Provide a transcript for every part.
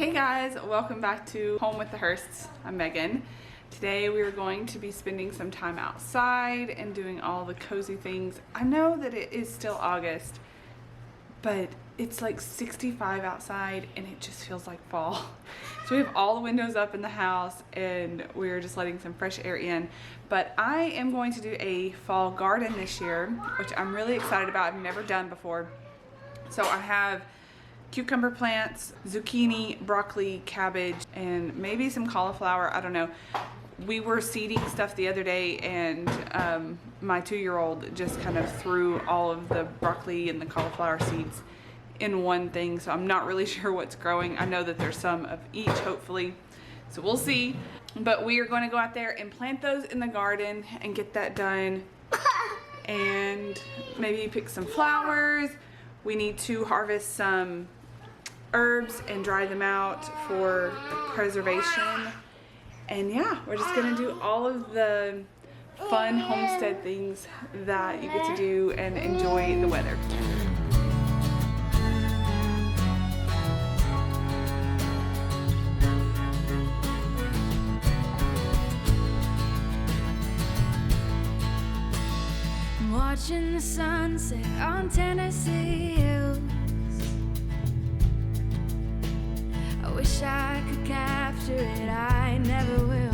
Hey guys, welcome back to Home with the Hursts. I'm Megan. Today we are going to be spending some time outside and doing all the cozy things. I know that it is still August, but it's like 65 outside and it just feels like fall. So we have all the windows up in the house and we're just letting some fresh air in. But I am going to do a fall garden this year, which I'm really excited about. I've never done before. So I have cucumber plants, zucchini, broccoli, cabbage, and maybe some cauliflower. I don't know. We were seeding stuff the other day and my 2-year-old just kind of threw all of the broccoli and the cauliflower seeds in one thing, so I'm not really sure what's growing. I know that there's some of each, hopefully, so we'll see. But we are going to go out there and plant those in the garden and get that done, and maybe pick some flowers. We need to harvest some herbs and dry them out for preservation. And yeah, we're just gonna do all of the fun homestead things that you get to do and enjoy the weather. I'm watching the sunset on Tennessee hills. I wish I could capture it, I never will.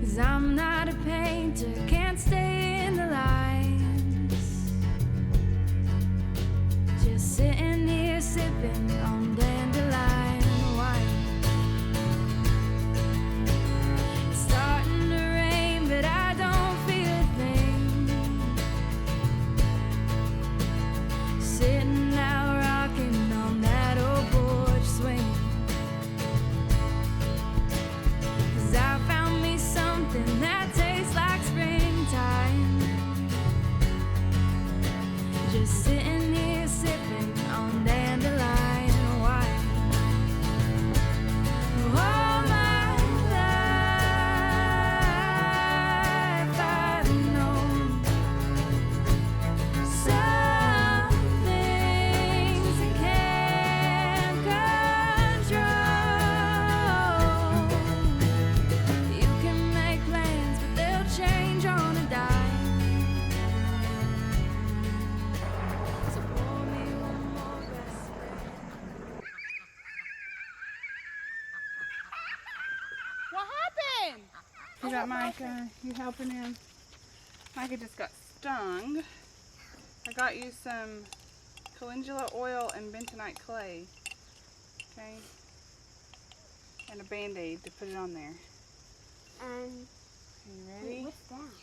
'Cause I'm not a painter, can't stay in the lines. Just sitting here sipping on dandelion wine. It's starting to rain, but I don't feel a thing. Sitting out rocking on that old porch swing. 'Cause I found me something that tastes like springtime. Just sitting here sipping on dandelion wine. All my life I've known some things you can't control. You can make plans, but they'll change on a dime. So pour me one more glass of wine. What happened? You got Micah, you helping him? Micah just got stung. I got you some calendula oil and bentonite clay. Okay? And a band-aid to put it on there. Are you ready? What's that?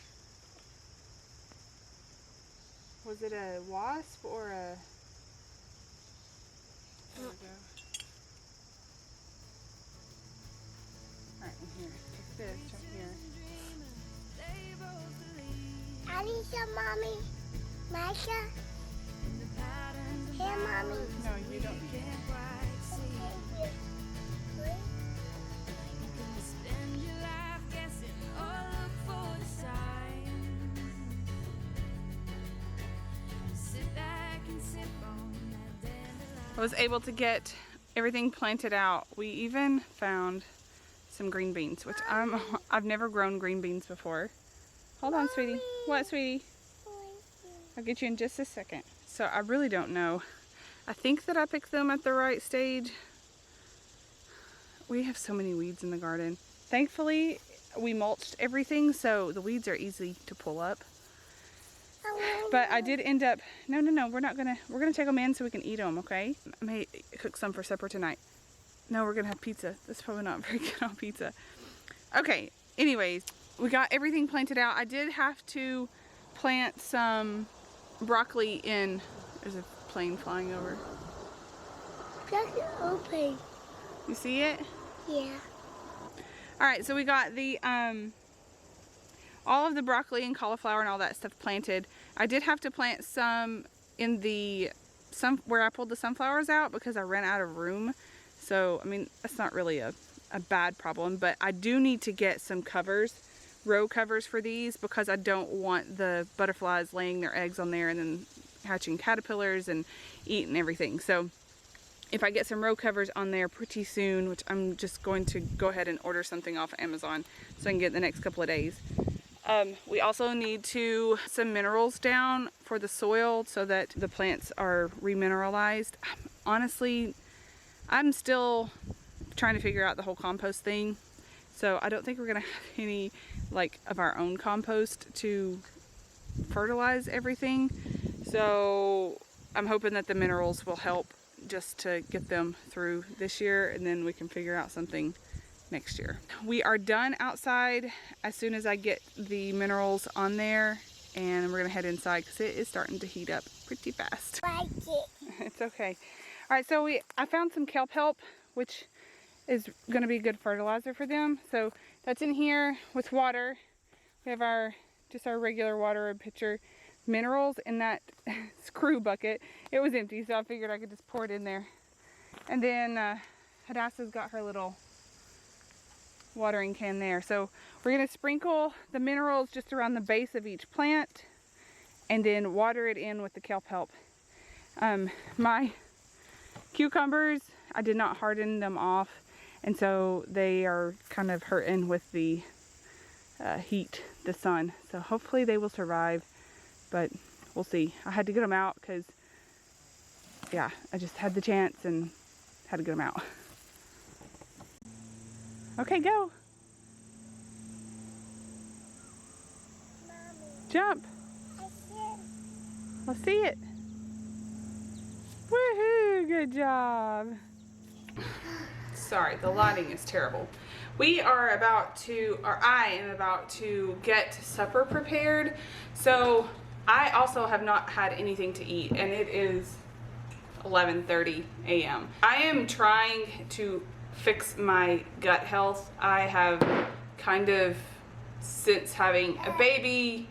Was it a wasp or a... There we go. Alright, in here. Take this right here. I need some, Mommy. Masha? Here, Mommy. No, you don't. Spend your life guessing or look for the signs. Sit back and sip on that dandelion. I was able to get everything planted out. We even found some green beans, which I've never grown green beans before. Hold on, sweetie. What, sweetie? I'll get you in just a second. So I really don't know. I think that I picked them at the right stage. We have so many weeds in the garden. Thankfully, we mulched everything, so the weeds are easy to pull up. But I did end up, no, we're gonna take them in so we can eat them, okay? I may cook some for supper tonight. No, we're gonna have pizza. That's probably not very good on pizza. Okay, anyways, we got everything planted out. I did have to plant some broccoli in. There's a plane flying over. Just open. You see it? Yeah. All right, so we got the all of the broccoli and cauliflower and all that stuff planted. I did have to plant some in the where I pulled the sunflowers out because I ran out of room. So, I mean, that's not really a bad problem, but I do need to get some covers, row covers for these, because I don't want the butterflies laying their eggs on there and then hatching caterpillars and eating everything. So if I get some row covers on there pretty soon, which I'm just going to go ahead and order something off Amazon so I can get it the next couple of days. We also need to some minerals down for the soil so that the plants are remineralized. Honestly, I'm still trying to figure out the whole compost thing. So I don't think we're gonna have any like of our own compost to fertilize everything. So I'm hoping that the minerals will help just to get them through this year, and then we can figure out something next year. We are done outside as soon as I get the minerals on there, and we're gonna head inside because it is starting to heat up pretty fast. Like it. It's okay. All right, so I found some kelp help, which is gonna be good fertilizer for them. So that's in here with water. We have our regular water pitcher. Minerals in that screw bucket. It was empty, so I figured I could just pour it in there. And then Hadassah's got her little watering can there. So we're gonna sprinkle the minerals just around the base of each plant and then water it in with the kelp help. My cucumbers, I did not harden them off, and so they are kind of hurting with the heat, the sun. So hopefully they will survive, but we'll see. I had to get them out because, yeah, I just had the chance and had to get them out. Okay, go. Mommy, Jump. I said, Let's see it. Woohoo, good job. Sorry, the lighting is terrible. We are about to, or I am about to get supper prepared. So I also have not had anything to eat, and it is 11:30 a.m. I am trying to fix my gut health. I have kind of, since having a baby,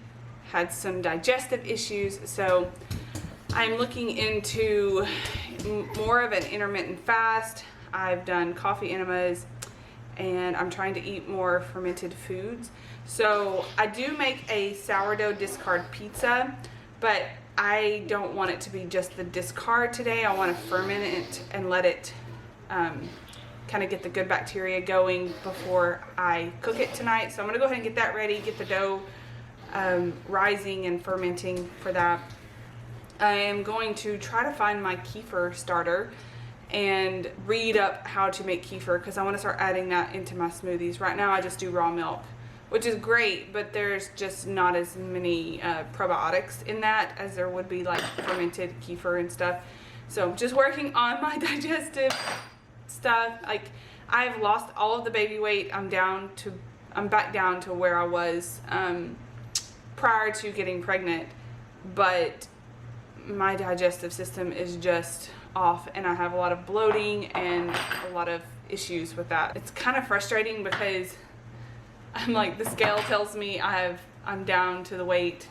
had some digestive issues, so I'm looking into more of an intermittent fast. I've done coffee enemas, and I'm trying to eat more fermented foods. So I do make a sourdough discard pizza, but I don't want it to be just the discard today. I want to ferment it and let it kind of get the good bacteria going before I cook it tonight. So I'm gonna go ahead and get that ready, get the dough rising and fermenting for that. I am going to try to find my kefir starter and read up how to make kefir, because I want to start adding that into my smoothies. Right now I just do raw milk, which is great, but there's just not as many probiotics in that as there would be like fermented kefir and stuff. So just working on my digestive stuff. Like, I've lost all of the baby weight. I'm back down to where I was prior to getting pregnant, but my digestive system is just off, and I have a lot of bloating and a lot of issues with that. It's kind of frustrating because I'm like, the scale tells me I'm down to the weight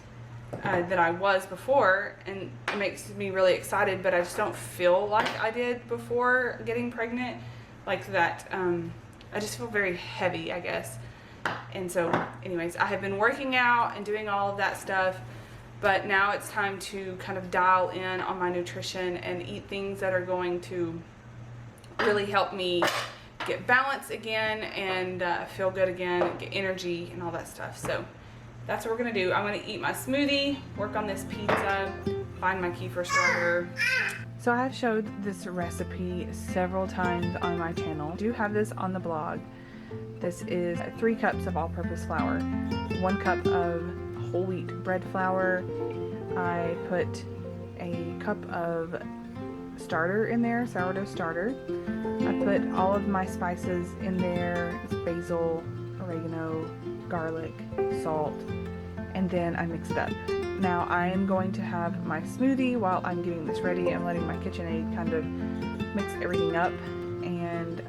that I was before, and it makes me really excited, but I just don't feel like I did before getting pregnant. Like that, I just feel very heavy, I guess. And so anyways, I have been working out and doing all of that stuff, but now it's time to kind of dial in on my nutrition and eat things that are going to really help me get balance again and feel good again, get energy and all that stuff. So that's what we're gonna do. I'm gonna eat my smoothie, work on this pizza, find my kefir starter. So I have showed this recipe several times on my channel. I do have this on the blog. This is 3 cups of all-purpose flour, 1 cup of whole wheat bread flour. I put a cup of starter in there, sourdough starter. I put all of my spices in there. It's basil, oregano, garlic, salt, and then I mix it up. Now I am going to have my smoothie while I'm getting this ready. I'm letting my KitchenAid kind of mix everything up, and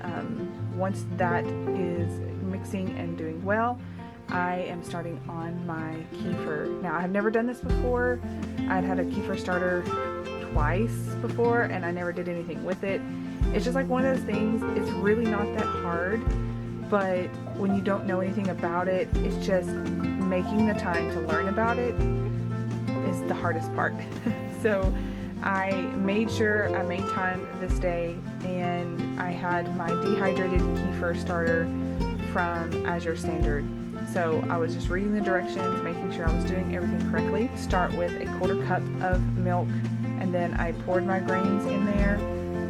once that is mixing and doing well, I am starting on my kefir. Now, I've never done this before. I'd had a kefir starter twice before, and I never did anything with it. It's just like one of those things, it's really not that hard, but when you don't know anything about it, it's just making the time to learn about it is the hardest part. So I made sure I made time this day, and I had my dehydrated kefir starter from Azure Standard. So I was just reading the directions, making sure I was doing everything correctly. Start with a 1/4 cup of milk, and then I poured my grains in there,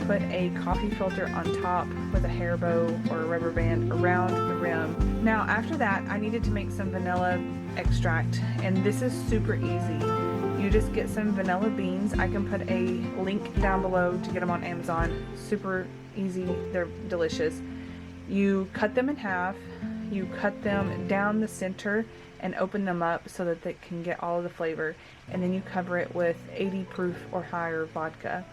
put a coffee filter on top with a hair bow or a rubber band around the rim. Now after that, I needed to make some vanilla extract, and this is super easy. You just get some vanilla beans. I can put a link down below to get them on Amazon. Super easy, they're delicious. You cut them in half, you cut them down the center and open them up so that they can get all of the flavor, and then you cover it with 80 proof or higher vodka.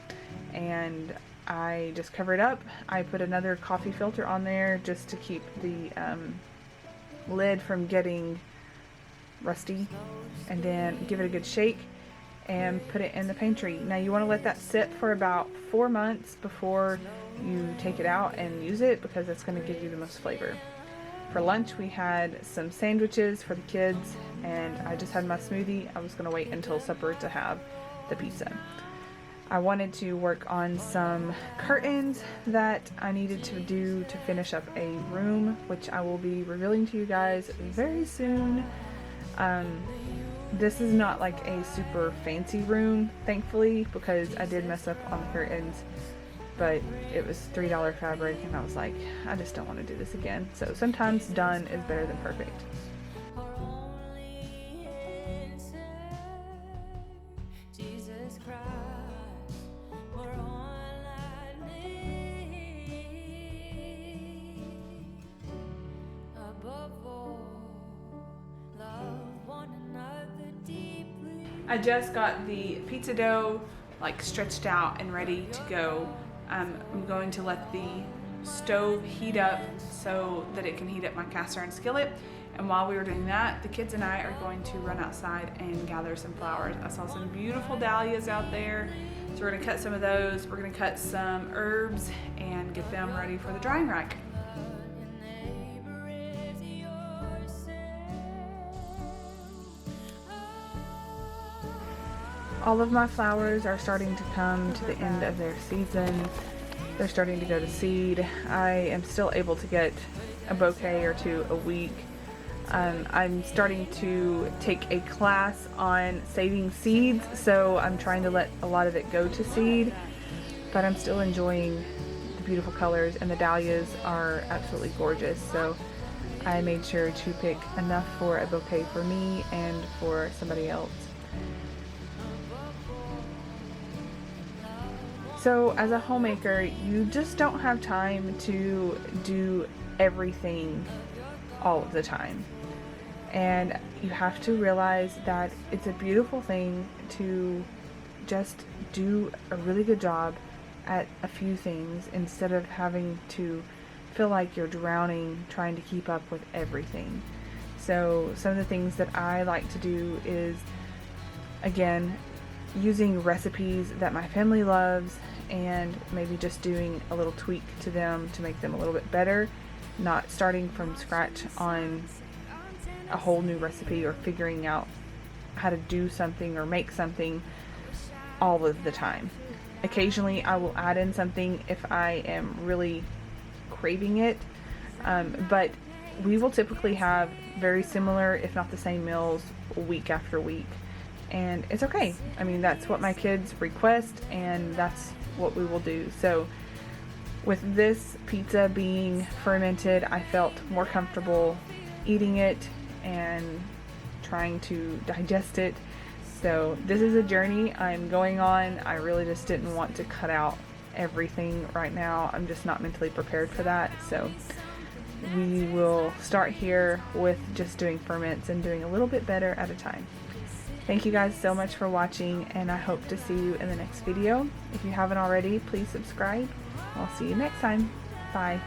And I just cover it up. I put another coffee filter on there just to keep the lid from getting rusty, and then give it a good shake and put it in the pantry. Now you want to let that sit for about 4 months before you take it out and use it, because that's going to give you the most flavor. For lunch we had some sandwiches for the kids, and I just had my smoothie. I was going to wait until supper to have the pizza. I wanted to work on some curtains that I needed to do to finish up a room, which I will be revealing to you guys very soon. This is not like a super fancy room, thankfully, because I did mess up on the curtains, but it was $3 fabric, and I was like, I just don't want to do this again. So sometimes done is better than perfect. I just got the pizza dough like stretched out and ready to go. I'm going to let the stove heat up so that it can heat up my cast iron skillet. And while we were doing that, the kids and I are going to run outside and gather some flowers. I saw some beautiful dahlias out there, so we're gonna cut some of those. We're gonna cut some herbs and get them ready for the drying rack. All of my flowers are starting to come to the end of their season. They're starting to go to seed. I am still able to get a bouquet or two a week. I'm starting to take a class on saving seeds, so I'm trying to let a lot of it go to seed, but I'm still enjoying the beautiful colors, and the dahlias are absolutely gorgeous. So I made sure to pick enough for a bouquet for me and for somebody else. So as a homemaker, you just don't have time to do everything all of the time. And you have to realize that it's a beautiful thing to just do a really good job at a few things instead of having to feel like you're drowning trying to keep up with everything. So some of the things that I like to do is, again, using recipes that my family loves and maybe just doing a little tweak to them to make them a little bit better, not starting from scratch on a whole new recipe or figuring out how to do something or make something all of the time. Occasionally I will add in something if I am really craving it, but we will typically have very similar, if not the same, meals week after week. And it's okay. I mean, that's what my kids request, and that's what we will do. So with this pizza being fermented, I felt more comfortable eating it and trying to digest it. So this is a journey I'm going on. I really just didn't want to cut out everything right now. I'm just not mentally prepared for that. So we will start here with just doing ferments and doing a little bit better at a time. Thank you guys so much for watching, and I hope to see you in the next video. If you haven't already, please subscribe. I'll see you next time. Bye.